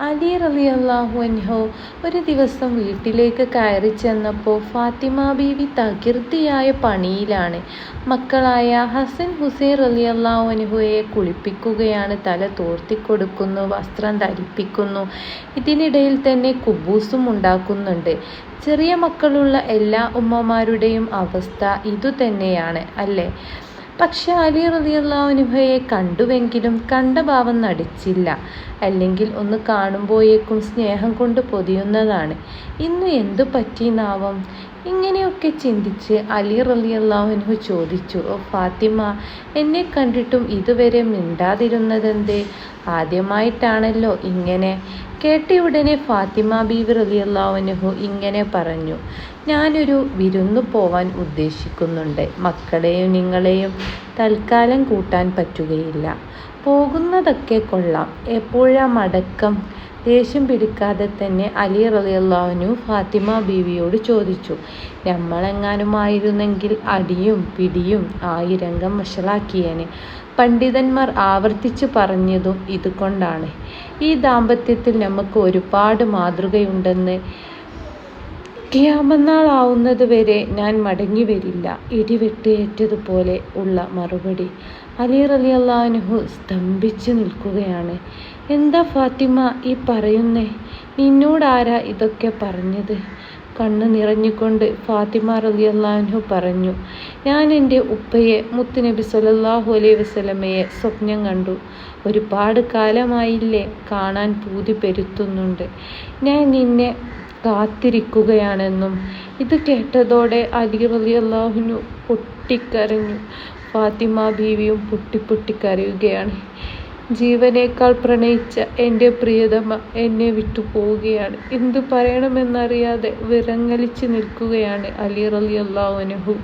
അലി റളിയല്ലാഹു അൻഹു ഒരു ദിവസം വീട്ടിലേക്ക് കയറി ചെന്നപ്പോൾ ഫാത്തിമ ബീവി തകൃതിയായ പണിയിലാണ്. മക്കളായ ഹസൻ ഹുസൈൻ റളിയല്ലാഹു അൻഹുവയെ കുളിപ്പിക്കുകയാണ്, തല തോർത്തിക്കൊടുക്കുന്നു, വസ്ത്രം ധരിപ്പിക്കുന്നു. ഇതിനിടയിൽ തന്നെ കുബൂസും ഉണ്ടാക്കുന്നുണ്ട്. ചെറിയ മക്കളുള്ള എല്ലാ ഉമ്മമാരുടെയും അവസ്ഥ ഇതുതന്നെയാണ് അല്ലേ? പക്ഷെ അലി റളിയല്ലാഹു അൻഹുവയെ കണ്ടുവെങ്കിലും കണ്ട ഭാവം നടിച്ചില്ല. അല്ലെങ്കിൽ ഒന്ന് കാണുമ്പോഴേക്കും സ്നേഹം കൊണ്ട് പൊതിയുന്നതാണ്. ഇന്ന് എന്തു പറ്റിയെന്നാവും? ഇങ്ങനെയൊക്കെ ചിന്തിച്ച് അലി റളിയല്ലാഹു അൻഹു ചോദിച്ചു, "ഓ ഫാത്തിമ, എന്നെ കണ്ടിട്ടും ഇതുവരെ മിണ്ടാതിരുന്നതെന്തേ? ആദ്യമായിട്ടാണല്ലോ ഇങ്ങനെ?" കേട്ടയുടനെ ഫാത്തിമ ബീവി റളിയല്ലാഹു അൻഹു ഇങ്ങനെ പറഞ്ഞു, "ഞാനൊരു വിരുന്നു പോവാൻ ഉദ്ദേശിക്കുന്നുണ്ട്. മക്കളെയും നിങ്ങളെയും തൽക്കാലം കൂട്ടാൻ പറ്റുകയില്ല. പോകുന്നതൊക്കെ കൊള്ളാം." എപ്പോഴാ മടക്കം? ദേഷ്യം പിടിക്കാതെ തന്നെ അലി റളിയല്ലാഹു അൻഹു ഫാത്തിമ ബീവിയോട് ചോദിച്ചു. "നമ്മളെങ്ങാനുമായിരുന്നെങ്കിൽ അടിയും പിടിയും ആയി രംഗം വഷളാക്കിയേനെ." പണ്ഡിതന്മാർ ആവർത്തിച്ച് പറഞ്ഞതും ഇതുകൊണ്ടാണ്. ഈ ദാമ്പത്യത്തിൽ നമുക്ക് ഒരുപാട് മാതൃകയുണ്ടെന്ന്. ഖിയാമത്ത് ആവുന്നത് വരെ ഞാൻ മടങ്ങി വരില്ല. ഇടിവെട്ട് ഏറ്റതുപോലെ ഉള്ള മറുപടി. അലി റളിയല്ലാഹു അൻഹു സ്തംഭിച്ചു നിൽക്കുകയാണ്. "എന്താ ഫാത്തിമ ഈ പറയുന്നേ? നിന്നോടാരാ ഇതൊക്കെ പറഞ്ഞത്?" കണ്ണു നിറഞ്ഞുകൊണ്ട് ഫാത്തിമ റളിയല്ലാഹു അൻഹു പറഞ്ഞു, "ഞാൻ എൻ്റെ ഉപ്പയെ മുത്തുനബി സ്വല്ലല്ലാഹു അലൈഹി വസല്ലമയെ സ്വപ്നം കണ്ടു. ഒരുപാട് കാലമായില്ലേ, കാണാൻ പൂതി പെരുത്തുന്നുണ്ട്. ഞാൻ നിന്നെ കാത്തിരിക്കുകയാണെന്നും." ഇത് കേട്ടതോടെ അലി റളിയല്ലാഹു അൻഹു പൊട്ടിക്കരഞ്ഞു. ഫാത്തിമ ബീവിയും പൊട്ടിക്കരയുകയാണ്. ജീവനേക്കാൾ പ്രണയിച്ച എൻ്റെ പ്രിയതമ എന്നെ വിട്ടു പോവുകയാണ്. എന്തു പറയണമെന്നറിയാതെ വിറങ്ങലിച്ച് നിൽക്കുകയാണ് അലി റളിയല്ലാഹു അൻഹു.